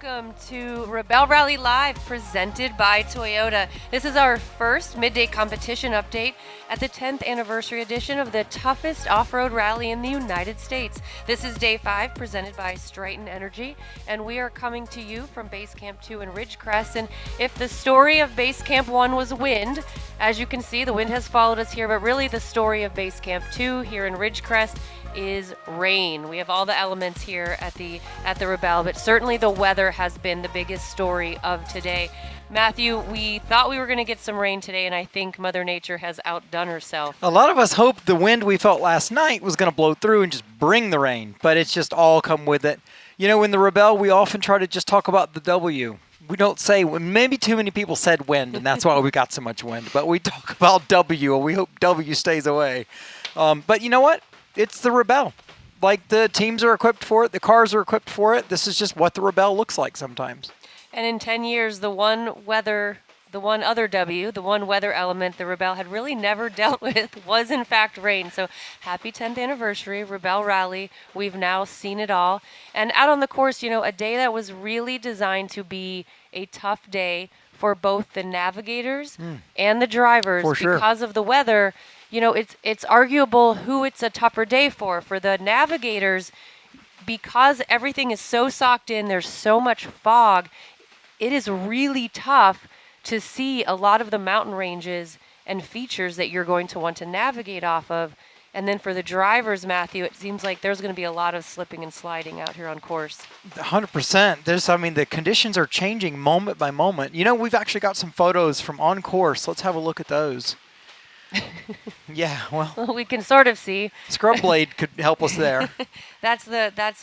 Welcome to Rebelle Rally Live, presented by Toyota. This is our first midday competition update at the 10th anniversary edition of the toughest off-road rally in the United States. This is day 5, presented by Stryten Energy, and we are coming to you from Base Camp 2 in Ridgecrest. And if the story of Base Camp 1 was wind, as you can see, the wind has followed us here, but really the story of Base Camp 2 here in Ridgecrest is rain. We have all the elements here at the Rebelle, but certainly the weather has been the biggest story of today. Matthew, we thought we were going to get some rain today, and I think Mother Nature has outdone herself. A lot of us hoped the wind we felt last night was going to blow through and just bring the rain, but it's just all come with it. You know, in the Rebelle, we often try to just talk about the W. We don't say, maybe too many people said wind, and that's why we got so much wind, but we talk about W, and we hope W stays away. But you know what? It's the Rebelle. Like, the teams are equipped for it. The cars are equipped for it. This is just what the Rebelle looks like sometimes. And in 10 years, the one other weather element the Rebelle had really never dealt with was, in fact, rain. So happy 10th anniversary, Rebelle Rally. We've now seen it all. And out on the course, you know, a day that was really designed to be a tough day for both the navigators and the drivers because of the weather. You know, it's arguable who it's a tougher day for. For the navigators, because everything is so socked in, there's so much fog, it is really tough to see a lot of the mountain ranges and features that you're going to want to navigate off of. And then for the drivers, Matthew, it seems like there's going to be a lot of slipping and sliding out here on course. 100%. The conditions are changing moment by moment. You know, we've actually got some photos from on course. Let's have a look at those. Yeah, well, we can sort of see. Scrub Blade could help us there. That's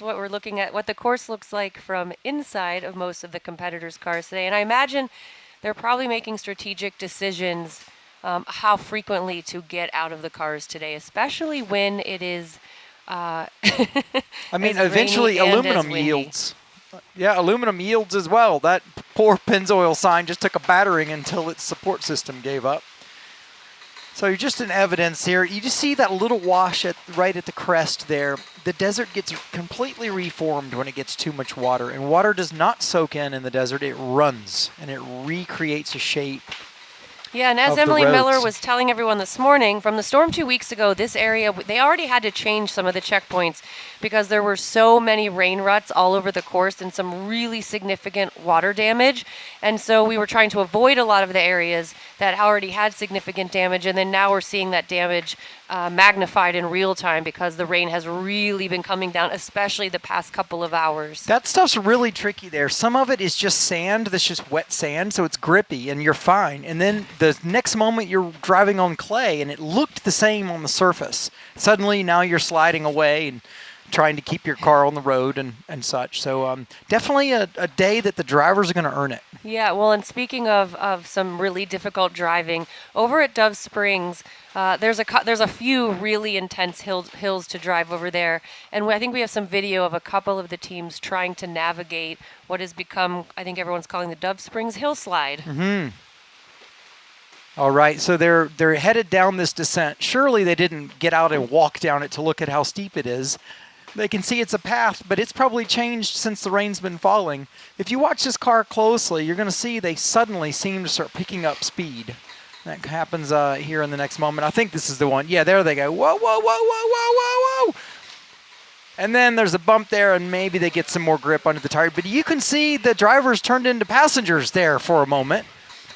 what we're looking at, what the course looks like from inside of most of the competitors' cars today. And I imagine they're probably making strategic decisions how frequently to get out of the cars today, especially when it is eventually aluminum yields. Yeah, aluminum yields as well. That poor Pennzoil sign just took a battering until its support system gave up. So you're just in evidence here. You just see that little wash right at the crest there. The desert gets completely reformed when it gets too much water. And water does not soak in the desert. It runs, and it recreates a shape. Yeah, and as Emily Miller was telling everyone this morning, from the storm 2 weeks ago, this area, they already had to change some of the checkpoints because there were so many rain ruts all over the course and some really significant water damage. And so we were trying to avoid a lot of the areas that already had significant damage. And then now we're seeing that damage magnified in real time because the rain has really been coming down, especially the past couple of hours. That stuff's really tricky there. Some of it is just sand that's just wet sand, so it's grippy and you're fine. And then the next moment you're driving on clay and it looked the same on the surface. Suddenly now you're sliding away and trying to keep your car on the road and such. So definitely a day that the drivers are going to earn it. Yeah, well, and speaking of some really difficult driving, over at Dove Springs, there's a few really intense hills to drive over there. And I think we have some video of a couple of the teams trying to navigate what has become, I think everyone's calling the Dove Springs Hill Slide. Mm-hmm. All right, so they're headed down this descent. Surely they didn't get out and walk down it to look at how steep it is. They can see it's a path, but it's probably changed since the rain's been falling. If you watch this car closely, you're going to see they suddenly seem to start picking up speed. That happens here in the next moment. I think this is the one. Yeah, there they go. Whoa, whoa, whoa, whoa, whoa, whoa, whoa. And then there's a bump there, and maybe they get some more grip under the tire. But you can see the drivers turned into passengers there for a moment.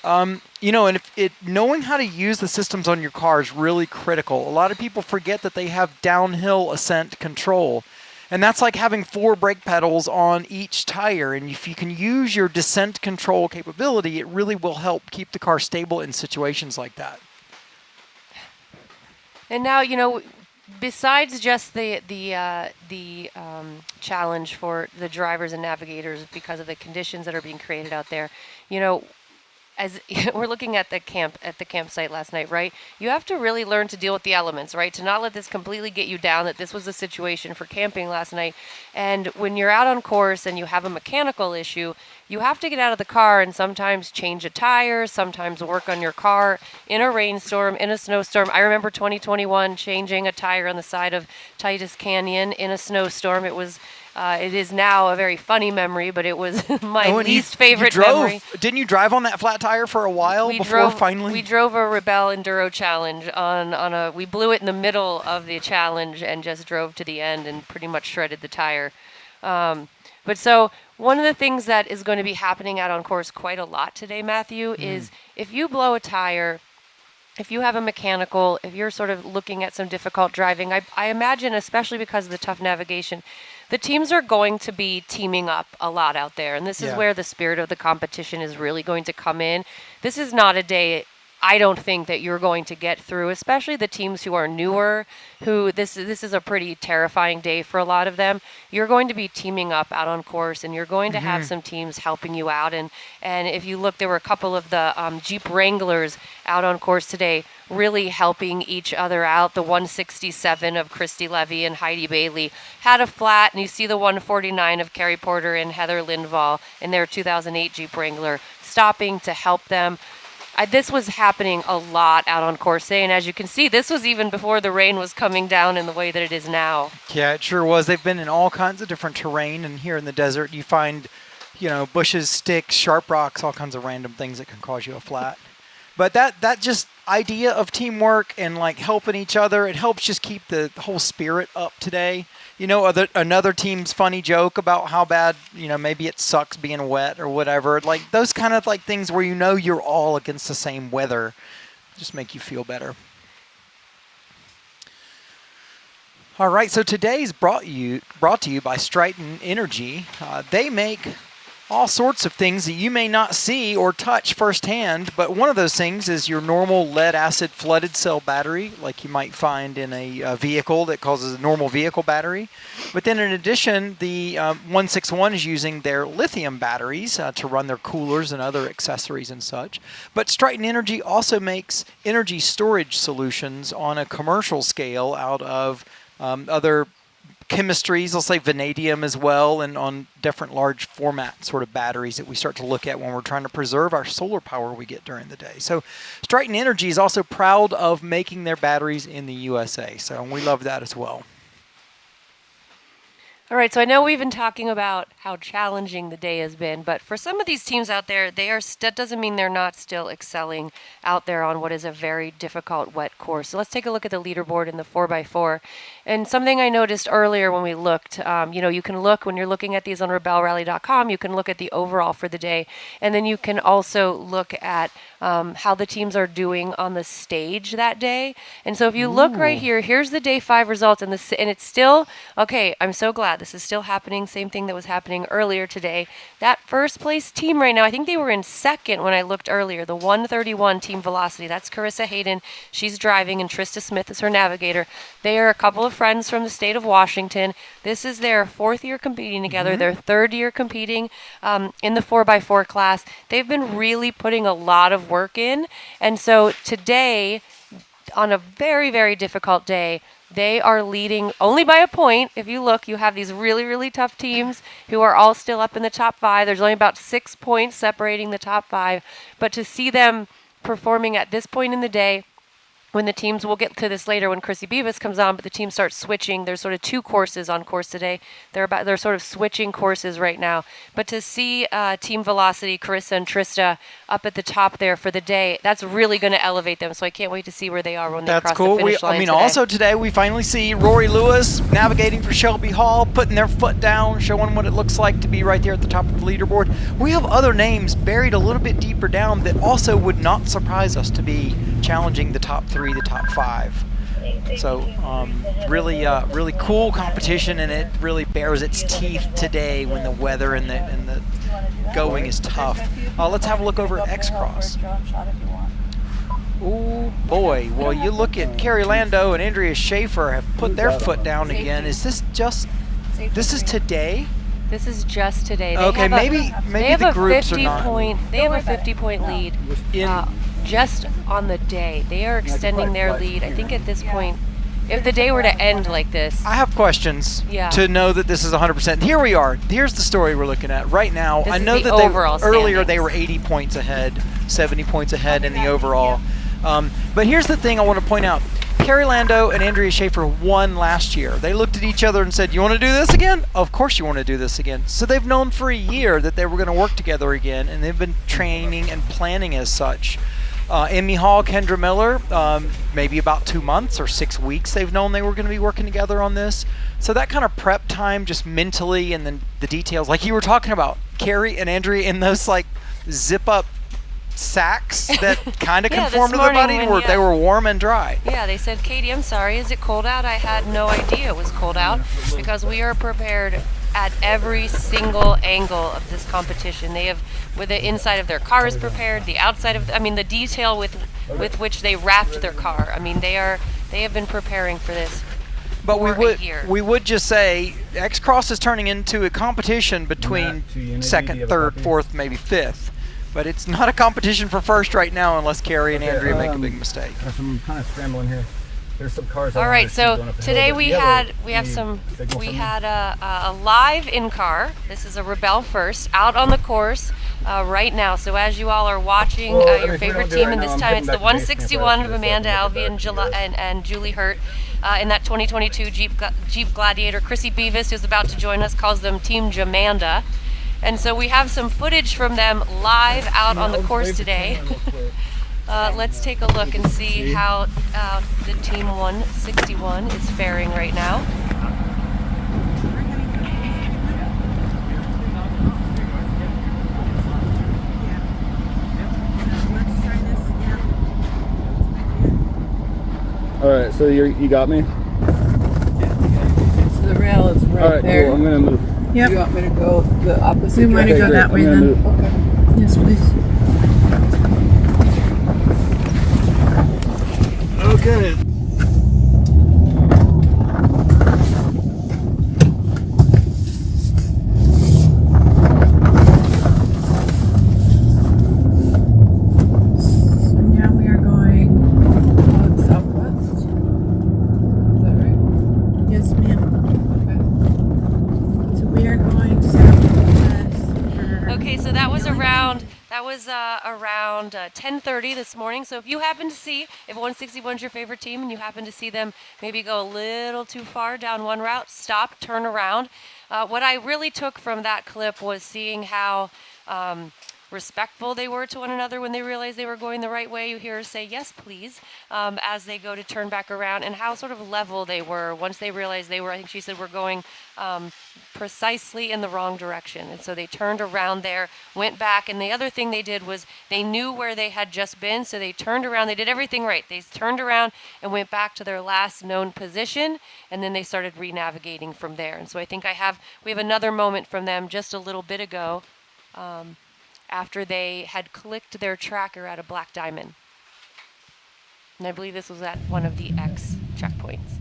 You know, and knowing how to use the systems on your car is really critical. A lot of people forget that they have downhill ascent control. And that's like having 4 brake pedals on each tire. And if you can use your descent control capability, it really will help keep the car stable in situations like that. And now, you know, besides just the challenge for the drivers and navigators because of the conditions that are being created out there, you know, as we're looking at the campsite last night, right? You have to really learn to deal with the elements, right? To not let this completely get you down, that this was the situation for camping last night. And when you're out on course and you have a mechanical issue, you have to get out of the car and sometimes change a tire, sometimes work on your car in a rainstorm, in a snowstorm. I remember 2021 changing a tire on the side of Titus Canyon in a snowstorm. It was It is now a very funny memory, but it was my Oh, and least you favorite drove, memory. Didn't you drive on that flat tire for a while finally? We drove a Rebelle Enduro challenge on a. We blew it in the middle of the challenge and just drove to the end and pretty much shredded the tire. But so one of the things that is going to be happening out on course quite a lot today, Matthew, is if you blow a tire. If you have a mechanical, if you're sort of looking at some difficult driving, I imagine, especially because of the tough navigation, the teams are going to be teaming up a lot out there. And this is where the spirit of the competition is really going to come in. This is not a day, I don't think, that you're going to get through, especially the teams who are newer, who this is a pretty terrifying day for a lot of them. You're going to be teaming up out on course, and you're going to have some teams helping you out. And if you look, there were a couple of the Jeep Wranglers out on course today really helping each other out. The 167 of Christy Levy and Heidi Bailey had a flat, and you see the 149 of Carrie Porter and Heather Lindvall in their 2008 Jeep Wrangler stopping to help them. This was happening a lot out on course today, and as you can see, this was even before the rain was coming down in the way that it is now. Yeah, it sure was. They've been in all kinds of different terrain, and here in the desert you find, bushes, sticks, sharp rocks, all kinds of random things that can cause you a flat. But that just idea of teamwork and like helping each other, it helps just keep the whole spirit up today. Another team's funny joke about how bad, maybe it sucks being wet or whatever. Like those kind of like things where you're all against the same weather, just make you feel better. All right, so today's brought to you by Stryten Energy. They make all sorts of things that you may not see or touch firsthand, but one of those things is your normal lead-acid flooded cell battery, like you might find in a vehicle that causes a normal vehicle battery. But then in addition, the 161 is using their lithium batteries to run their coolers and other accessories and such. But Stryten Energy also makes energy storage solutions on a commercial scale out of other chemistries, let's say vanadium as well, and on different large format sort of batteries that we start to look at when we're trying to preserve our solar power we get during the day. So Stryten Energy is also proud of making their batteries in the USA, so we love that as well. All right, so I know we've been talking about how challenging the day has been, but for some of these teams out there, that doesn't mean they're not still excelling out there on what is a very difficult wet course. So let's take a look at the leaderboard in the 4x4. And something I noticed earlier when we looked, you can look, when you're looking at these on rebellerally.com, you can look at the overall for the day, and then you can also look at how the teams are doing on the stage that day. And so if you look right here, here's the day 5 results, and it's still, okay, I'm so glad this is still happening. Same thing that was happening earlier today. That first place team right now, I think they were in second when I looked earlier, the 131 Team Velocity. That's Carissa Hayden. She's driving, and Trista Smith is her navigator. They are a couple of friends from the state of Washington. This is their 4th year competing together, their 3rd year competing in the 4x4 class. They've been really putting a lot of work in. And so today, on a very, very difficult day, they are leading only by a point. If you look, you have these really, really tough teams who are all still up in the top 5. There's only about 6 points separating the top 5. But to see them performing at this point in the day, when the teams, we'll get to this later when Chrissie Beavis comes on, but the team starts switching. There's sort of 2 courses on course today. They're sort of switching courses right now. But to see Team Velocity, Carissa and Trista up at the top there for the day, that's really going to elevate them. So I can't wait to see where they are when they cross the finish line today. Also today we finally see Rory Lewis navigating for Shelby Hall, putting their foot down, showing what it looks like to be right there at the top of the leaderboard. We have other names buried a little bit deeper down that also would not surprise us to be challenging the top 3, the top 5. So really cool competition, and it really bears its teeth today when the weather and the going is tough. Let's have a look over at X-Cross. Oh boy, well you look at Carrie Lando and Andrea Schaefer have put their foot down again. Is this is today? This is just today. Okay, maybe the groups are not. They have a 50-point lead. Just on the day. They are extending their lead. I think at this point, if the day were to end like this. I have questions to know that this is 100%. Here we are. Here's the story we're looking at right now. I know that earlier they were 80 points ahead, 70 points ahead in the overall. But here's the thing I want to point out. Carrie Lando and Andrea Schaefer won last year. They looked at each other and said, "You want to do this again? Of course you want to do this again." So they've known for a year that they were going to work together again, and they've been training and planning as such. Emmy Hall, Kendra Miller, maybe about 2 months or 6 weeks they've known they were going to be working together on this. So that kind of prep time, just mentally, and then the details, like you were talking about, Carrie and Andrea in those like zip-up sacks that kind of conform to their body, where they were warm and dry. Yeah, they said, "Katy, I'm sorry, is it cold out?" I had no idea it was cold out because we are prepared at every single angle of this competition. They have, with the inside of their car is prepared, the outside of, the detail with which they wrapped their car. I mean, they have been preparing for this. But we would just say X-Cross is turning into a competition between second, third, fourth, maybe fifth. But it's not a competition for first right now unless Carrie and Andrea make a big mistake. I'm kind of scrambling here. There's some cars. All right, so today we had a live in-car. This is a Rebelle first out on the course right now. So as you all are watching your favorite team, and this time it's the 161 of Amanda Alvey and Julie Hurt in that 2022 Jeep Gladiator. Chrissie Beavis, who's about to join us, calls them Team Jamanda. And so we have some footage from them live out on the course today. Let's take a look and see how the Team 161 is faring right now. All right, so you got me? So the rail is right All right, there. cool. I'm going to move. Yep. You want me to go the opposite? We want to go that way then. Move. Okay. Yes, please. Okay. So now we are going southwest. Is that right? Yes, ma'am. Okay. So we are going southwest. Okay, so that was around 10:30 this morning. So if you happen to see, if 161 is your favorite team and you happen to see them maybe go a little too far down one route, stop, turn around. What I really took from that clip was seeing how respectful they were to one another when they realized they were going the right way. You hear her say, "Yes, please," as they go to turn back around, and how sort of level they were once they realized they were, I think she said, we're going precisely in the wrong direction. And so they turned around there, went back, and the other thing they did was they knew where they had just been, so they turned around. They did everything right. They turned around and went back to their last known position, and then they started re-navigating from there. And so I think we have another moment from them just a little bit ago, after they had clicked their tracker at a black diamond. And I believe this was at one of the X checkpoints.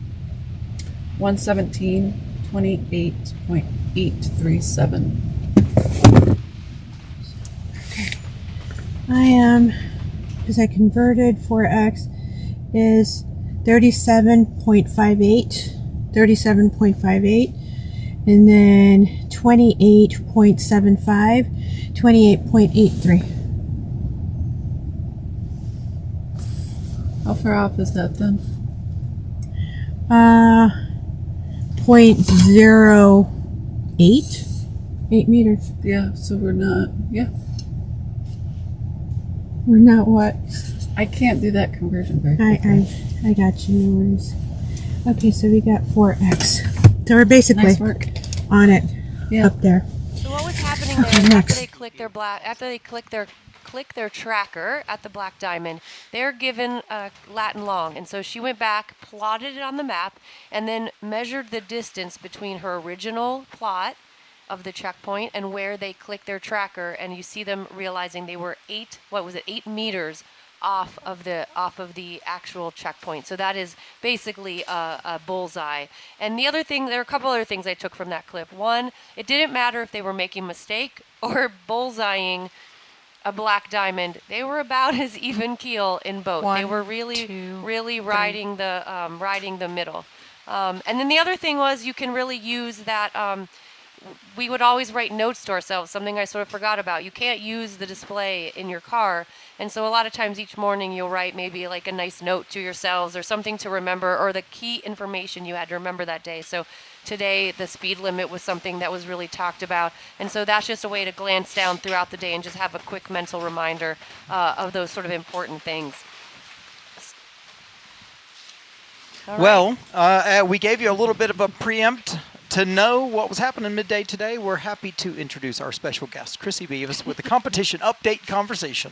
117, 28.837. I am, because I converted 4x, is 37.58, and then 28.75, 28.83. How far off is that then? 0.08, 8 meters. Yeah, so we're not, We're not what? I can't do that conversion very quickly. I got you, no worries. Okay, so we got 4x. So we're basically Nice work. on it, Yeah. up there. So what was happening there is after they click their tracker at the black diamond, they're given a Latin long, and so she went back, plotted it on the map, and then measured the distance between her original plot of the checkpoint and where they clicked their tracker, and you see them realizing they were 8 meters off of the actual checkpoint. So that is basically a bullseye. And the other thing, there are a couple other things I took from that clip. One, it didn't matter if they were making a mistake or bullseyeing a black diamond. They were about as even keel in both. They were really riding the middle. And then the other thing was you can really use that we would always write notes to ourselves, something I sort of forgot about. You can't use the display in your car. And so a lot of times each morning you'll write maybe like a nice note to yourselves or something to remember, or the key information you had to remember that day. So today the speed limit was something that was really talked about. And so that's just a way to glance down throughout the day and just have a quick mental reminder of those sort of important things. All right. Well, we gave you a little bit of a preempt to know what was happening midday today. We're happy to introduce our special guest, Chrissie Beavis, with the competition update conversation.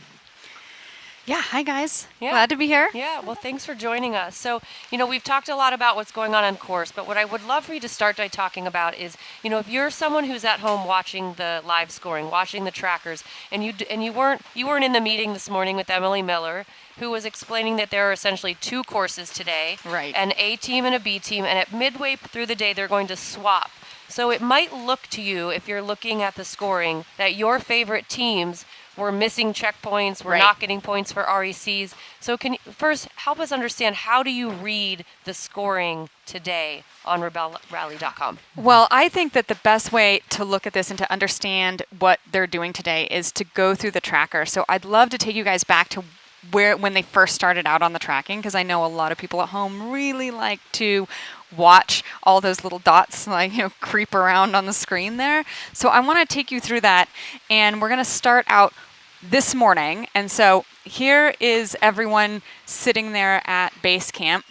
Yeah, hi guys. Yeah. Glad to be here. Yeah, well, thanks for joining us. So, we've talked a lot about what's going on course, but what I would love for you to start by talking about is, if you're someone who's at home watching the live scoring, watching the trackers, and you weren't in the meeting this morning with Emily Miller, who was explaining that there are essentially two courses today, Right. an A team and a B team, and at midway through the day they're going to swap. So it might look to you, if you're looking at the scoring, that your favorite teams were missing checkpoints, were Right. not getting points for RECs. So can you first help us understand, how do you read the scoring today on rebellerally.com? Well, I think that the best way to look at this and to understand what they're doing today is to go through the tracker. So I'd love to take you guys back to when they first started out on the tracking, because I know a lot of people at home really like to watch all those little dots creep around on the screen there. So I want to take you through that, and we're going to start out this morning. And so here is everyone sitting there at base camp,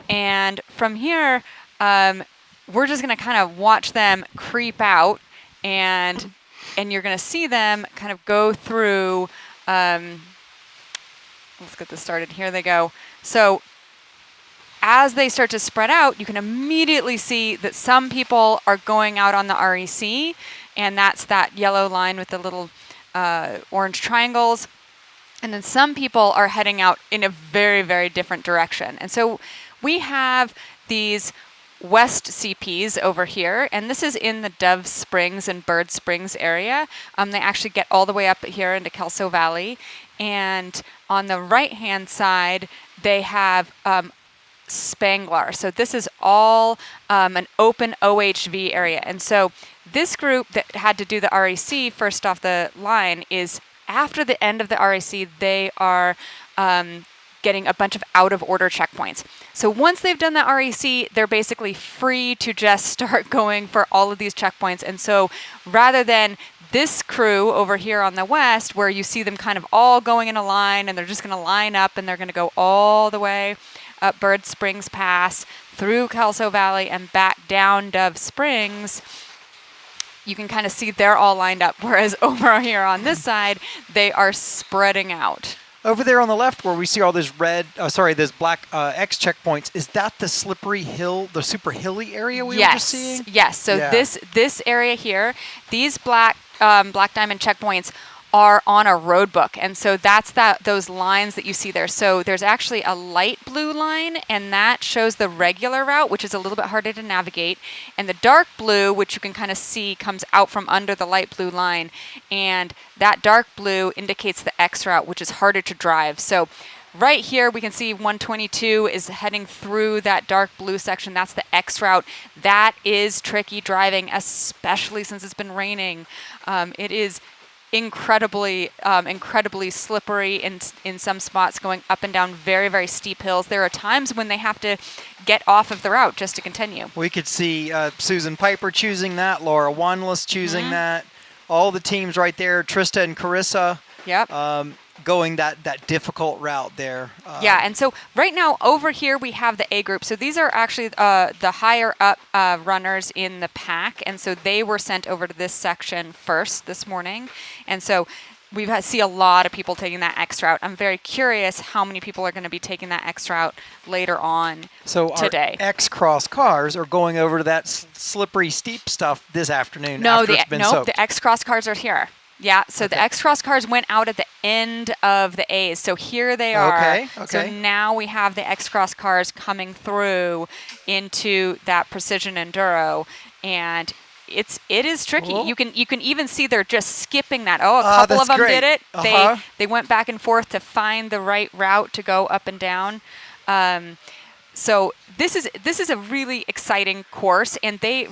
and from here we're just going to kind of watch them creep out, and you're going to see them kind of go through. Let's get this started. Here they go. So as they start to spread out, you can immediately see that some people are going out on the REC, and that's that yellow line with the little orange triangles. And then some people are heading out in a very, very different direction. And so we have these West CPs over here, and this is in the Dove Springs and Bird Springs area. They actually get all the way up here into Kelso Valley. And on the right-hand side, they have Spangler. So this is all an open OHV area. And so this group that had to do the REC first off the line is, after the end of the REC, they are getting a bunch of out-of-order checkpoints. So once they've done the REC, they're basically free to just start going for all of these checkpoints. And so rather than this crew over here on the west, where you see them kind of all going in a line, and they're just going to line up, and they're going to go all the way up Bird Springs Pass, through Kelso Valley, and back down Dove Springs, you can kind of see they're all lined up. Whereas over here on this side, they are spreading out. Over there on the left, where we see all this those black X checkpoints, is that the slippery hill, the super hilly area we were just seeing? Yes. So Yeah. this area here, these black diamond checkpoints are on a road book, and so that's those lines that you see there. So there's actually a light blue line, and that shows the regular route, which is a little bit harder to navigate, and the dark blue, which you can kind of see, comes out from under the light blue line, and that dark blue indicates the X route, which is harder to drive. So right here we can see 122 is heading through that dark blue section. That's the X route. That is tricky driving, especially since it's been raining. It is incredibly slippery in some spots, going up and down very, very steep hills. There are times when they have to get off of the route just to continue. We could see Susan Piper choosing that, Laura Wanless choosing that, all the teams right there, Trista and Carissa. Yep. Going that difficult route there. Yeah, and so right now over here we have the A group. So these are actually the higher up runners in the pack, and so they were sent over to this section first this morning. And so we see a lot of people taking that X route. I'm very curious how many people are going to be taking that X route later on today. Our X-Cross cars are going over to that slippery, steep stuff this afternoon. No, after it's been soaked. the X-Cross cars are here. Yeah, so the X-Cross cars went out at the end of the A's. So here they are. Okay. So now we have the X-Cross cars coming through into that Precision Enduro, and it is tricky. Cool. You can even see they're just skipping that. Oh, a couple that's of them great. did it. Uh-huh. They went back and forth to find the right route to go up and down. So this is a really exciting course, and they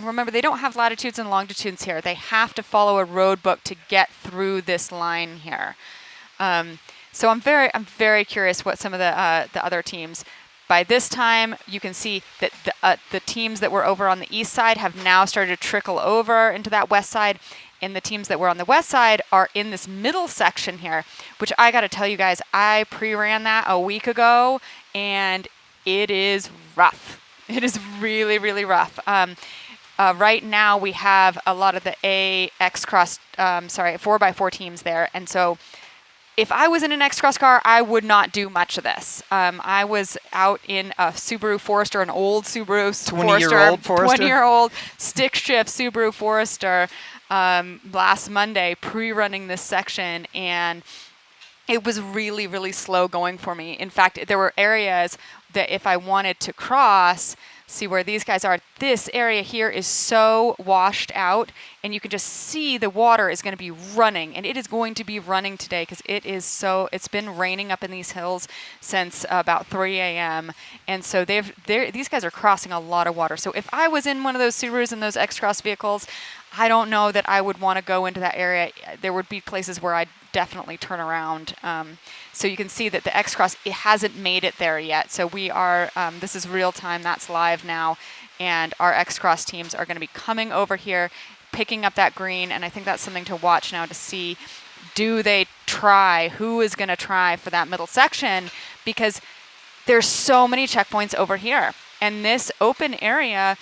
don't have latitudes and longitudes here. They have to follow a road book to get through this line here. So I'm very curious what some of the other teams. By this time, you can see that the teams that were over on the east side have now started to trickle over into that west side, and the teams that were on the west side are in this middle section here, which I got to tell you guys, I pre-ran that a week ago, and it is rough. It is really, really rough. Right now, we have a lot of the X-Cross, 4x4 teams there, and so if I was in an X-Cross car, I would not do much of this. I was out in a Subaru Forester, an old Subaru Forester, 20-year-old stick shift Subaru Forester, last Monday, pre-running this section, and it was really, really slow going for me. In fact, there were areas that if I wanted to cross, see where these guys are, this area here is so washed out, and you can just see the water is going to be running, and it is going to be running today because it's been raining up in these hills since about 3 a.m. And so these guys are crossing a lot of water. So if I was in one of those Subarus and those X-Cross vehicles, I don't know that I would want to go into that area. There would be places where I'd definitely turn around. So you can see that the X-Cross, it hasn't made it there yet. So we are, this is real time, that's live now. And our X-Cross teams are going to be coming over here, picking up that green. And I think that's something to watch now to see, do they try? Who is going to try for that middle section? Because there's so many checkpoints over here. And this open area,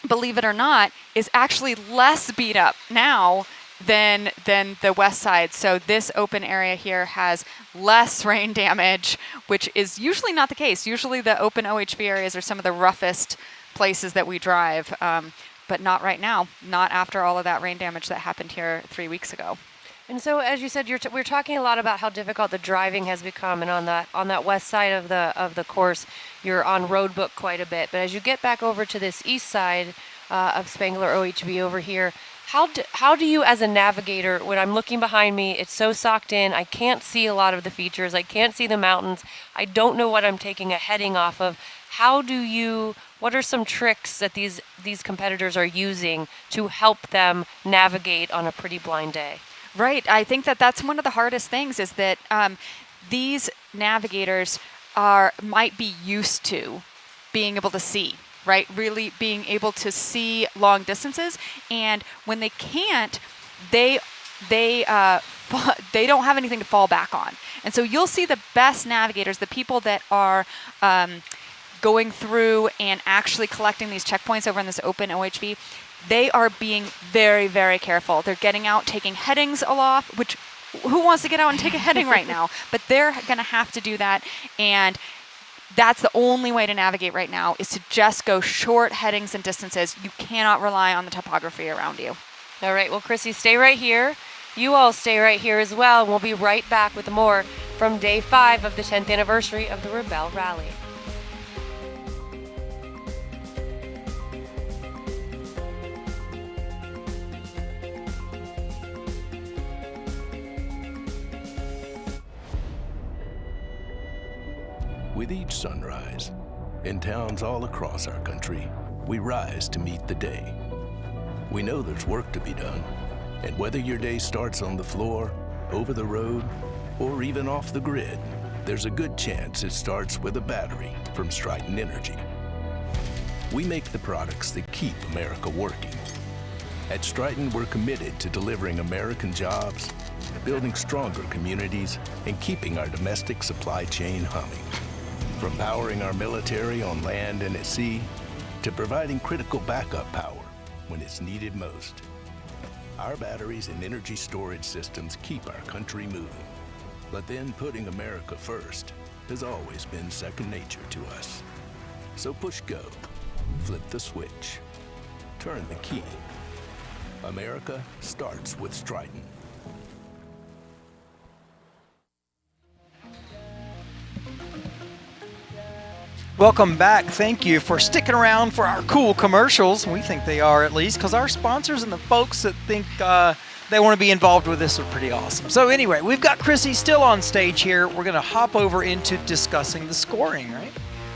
believe it or not, is actually less beat up now than the west side. So this open area here has less rain damage, which is usually not the case. Usually the open OHV areas are some of the roughest places that we drive, but not right now, not after all of that rain damage that happened here 3 weeks ago. And so, as you said, we're talking a lot about how difficult the driving has become, and on that west side of the course, you're on roadbook quite a bit. But as you get back over to this east side of Spangler OHV over here, how do you, as a navigator, when I'm looking behind me, it's so socked in, I can't see a lot of the features, I can't see the mountains, I don't know what I'm taking a heading off of. What are some tricks that these competitors are using to help them navigate on a pretty blind day? Right. I think that's one of the hardest things is that these navigators might be used to being able to see, right? Really being able to see long distances. And when they can't, they don't have anything to fall back on. And so you'll see the best navigators, the people that are going through and actually collecting these checkpoints over in this open OHV, they are being very, very careful. They're getting out, taking headings aloft, which who wants to get out and take a heading right now? But they're going to have to do that. And that's the only way to navigate right now, is to just go short headings and distances. You cannot rely on the topography around you. All right. Well, Chrissy, stay right here. You all stay right here as well. And we'll be right back with more from day 5 of the 10th anniversary of the Rebelle Rally. With each sunrise, in towns all across our country, we rise to meet the day. We know there's work to be done, and whether your day starts on the floor, over the road, or even off the grid, there's a good chance it starts with a battery from Stryten Energy. We make the products that keep America working. At Stryten, we're committed to delivering American jobs, building stronger communities, and keeping our domestic supply chain humming. From powering our military on land and at sea, to providing critical backup power when it's needed most. Our batteries and energy storage systems keep our country moving. But then putting America first has always been second nature to us. So push go, flip the switch, turn the key. America starts with Stryten. Welcome back. Thank you for sticking around for our cool commercials. We think they are, at least, because our sponsors and the folks that think they want to be involved with this are pretty awesome. So anyway, we've got Chrissy still on stage here. We're going to hop over into discussing the scoring, right?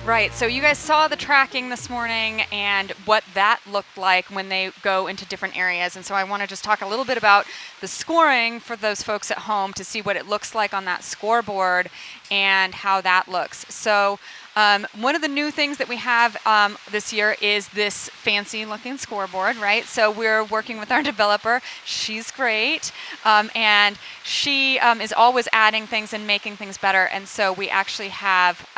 Right, so you guys saw the tracking this morning and what that looked like when they go into different areas. And so I want to just talk a little bit about the scoring for those folks at home to see what it looks like on that scoreboard and how that looks. So one of the new things that we have this year is this fancy looking scoreboard, right? So we're working with our developer. She's great. And she is always adding things and making things better. And so we actually have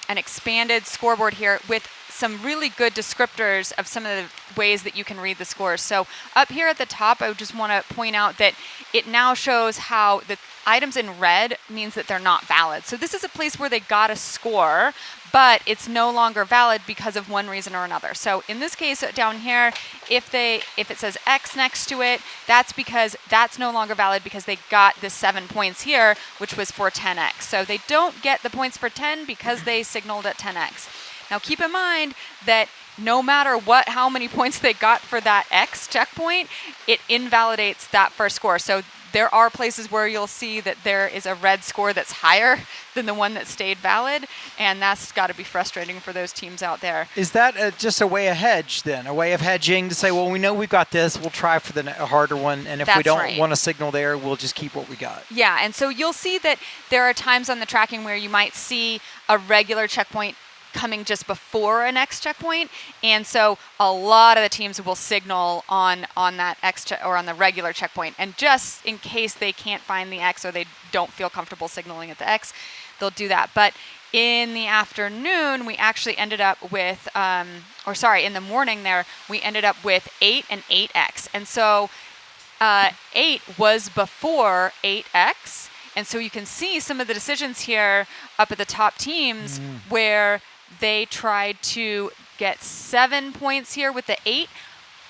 an expanded scoreboard here with some really good descriptors of some of the ways that you can read the scores. So up here at the top, I just want to point out that it now shows how the items in red means that they're not valid. So this is a place where they got a score, but it's no longer valid because of one reason or another. So in this case down here, if it says X next to it, that's because that's no longer valid because they got the 7 points here, which was for 10X. So they don't get the points for 10 because they signaled at 10X. Now keep in mind that no matter how many points they got for that X checkpoint, it invalidates that first score. So there are places where you'll see that there is a red score that's higher than the one that stayed valid, and that's got to be frustrating for those teams out there. Is that just a way of hedge then? A way of hedging to say, well, we know we've got this, we'll try for the harder one, and if we don't want to signal there, we'll just keep what we got. Yeah, and so you'll see that there are times on the tracking where you might see a regular checkpoint coming just before an X checkpoint, and so a lot of the teams will signal on that X or on the regular checkpoint, and just in case they can't find the X or they don't feel comfortable signaling at the X, they'll do that. But in the afternoon, we actually ended up with, in the morning there, we ended up with 8 and 8X, and so 8 was before 8X, and so you can see some of the decisions here up at the top teams where they tried to get 7 points here with the 8,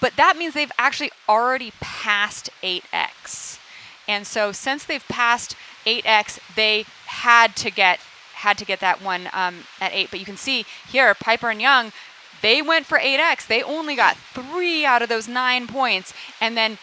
but that means they've actually already passed 8X. And so since they've passed 8X, they had to get that one at 8. But you can see here, Piper and Young, they went for 8X. They only got 3 out of those 9 points, and then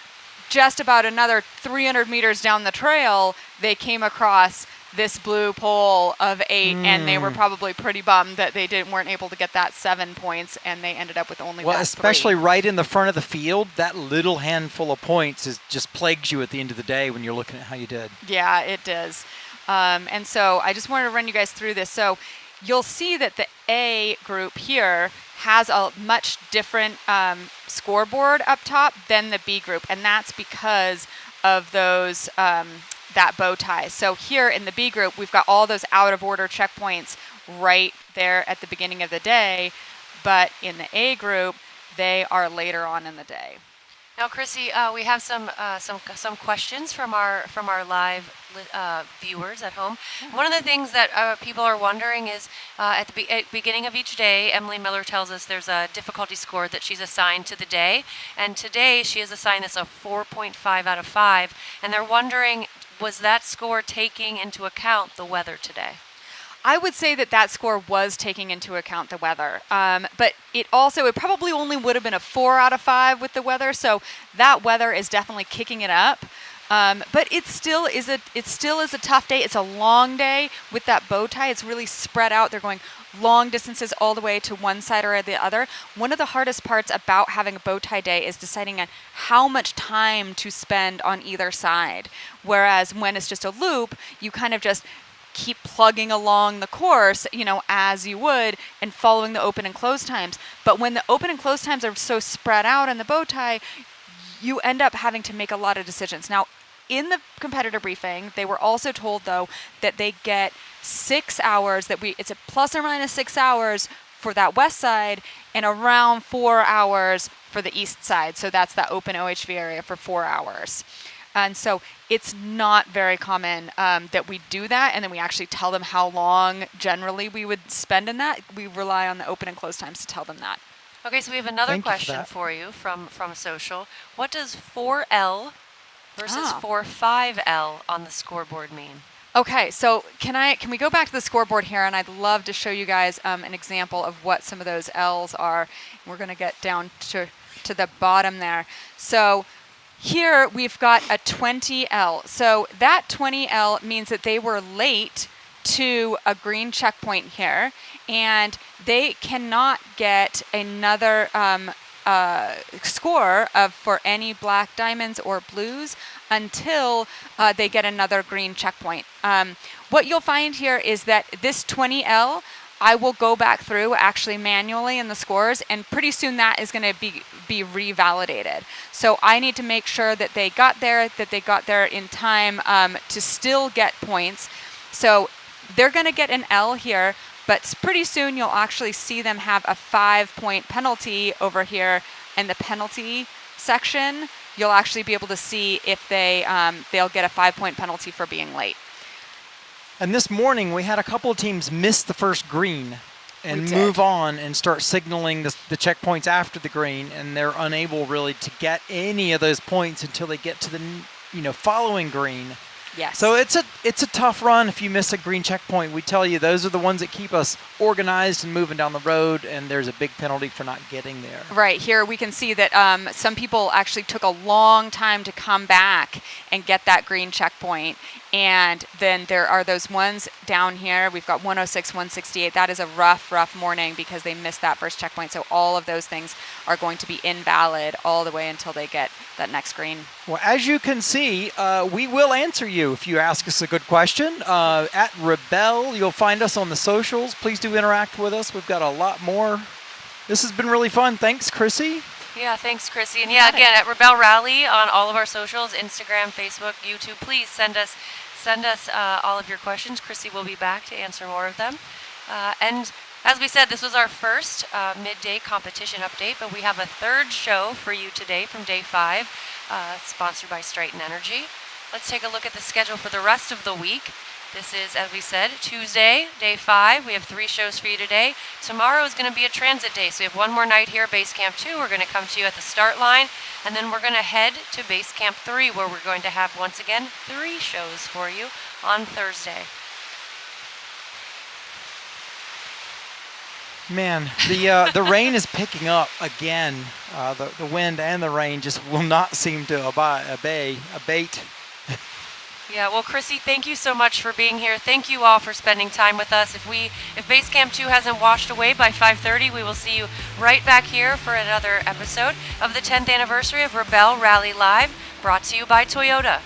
just about another 300 meters down the trail, they came across this blue pole of 8, and they were probably pretty bummed that they weren't able to get that 7 points, and they ended up with only that 3. Especially right in the front of the field, that little handful of points just plagues you at the end of the day when you're looking at how you did. Yeah, it does. And so I just wanted to run you guys through this. So you'll see that the A group here has a much different scoreboard up top than the B group, and that's because of those that bow tie. So here in the B group, we've got all those out of order checkpoints right there at the beginning of the day, but in the A group, they are later on in the day. Now, Chrissie, we have some questions from our live viewers at home. One of the things that people are wondering is at the beginning of each day, Emily Miller tells us there's a difficulty score that she's assigned to the day, and today she has assigned this a 4.5 out of 5, and they're wondering, was that score taking into account the weather today? I would say that score was taking into account the weather, but it probably only would have been a 4 out of 5 with the weather. So that weather is definitely kicking it up. But it still is a tough day. It's a long day with that bow tie. It's really spread out. They're going long distances all the way to one side or the other. One of the hardest parts about having a bow tie day is deciding on how much time to spend on either side. Whereas when it's just a loop, you kind of just keep plugging along the course, as you would, and following the open and close times. But when the open and close times are so spread out in the bow tie, you end up having to make a lot of decisions. Now, in the competitor briefing, they were also told, though, that they get 6 hours, it's a plus or minus 6 hours for that west side and around 4 hours for the east side. So that's that open OHV area for 4 hours. And so it's not very common that we do that, and then we actually tell them how long generally we would spend in that. We rely on the open and close times to tell them that. Okay, so we have another question for you from social. What does 4L versus 4.5L on the scoreboard mean? Okay, so can we go back to the scoreboard here, and I'd love to show you guys an example of what some of those L's are. We're going to get down to the bottom there. So here we've got a 20L. So that 20L means that they were late to a green checkpoint here, and they cannot get another score for any black diamonds or blues until they get another green checkpoint. What you'll find here is that this 20L, I will go back through actually manually in the scores, and pretty soon that is going to be revalidated. So I need to make sure that they got there in time to still get points. So they're going to get an L here, but pretty soon you'll actually see them have a 5-point penalty over here in the penalty section. You'll actually be able to see if they'll get a 5-point penalty for being late. And this morning, we had a couple of teams miss the first green and We did. move on and start signaling the checkpoints after the green, and they're unable really to get any of those points until they get to the following green. Yes. So it's a tough run if you miss a green checkpoint. We tell you those are the ones that keep us organized and moving down the road, and there's a big penalty for not getting there. Right, here we can see that some people actually took a long time to come back and get that green checkpoint. And then there are those ones down here. We've got 106, 168. That is a rough morning because they missed that first checkpoint. So all of those things are going to be invalid all the way until they get that next green. Well, as you can see, we will answer you if you ask us a good question. At Rebelle, you'll find us on the socials. Please do interact with us. We've got a lot more. This has been really fun. Thanks, Chrissie. Yeah, thanks, Chrissie. And yeah, again, at Rebelle Rally on all of our socials, Instagram, Facebook, YouTube, please send us all of your questions. Chrissie will be back to answer more of them. And as we said, this was our first midday competition update, but we have a third show for you today from day 5, sponsored by Stryten Energy. Let's take a look at the schedule for the rest of the week. This is, as we said, Tuesday, day 5. We have 3 shows for you today. Tomorrow is going to be a transit day, so we have one more night here at Base Camp 2. We're going to come to you at the start line, and then we're going to head to Base Camp 3, where we're going to have, once again, 3 shows for you on Thursday. Man, the rain is picking up again. The wind and the rain just will not seem to abate. Yeah, well, Chrissie, thank you so much for being here. Thank you all for spending time with us. If Base Camp 2 hasn't washed away by 5:30, we will see you right back here for another episode of the 10th anniversary of Rebelle Rally Live, brought to you by Toyota.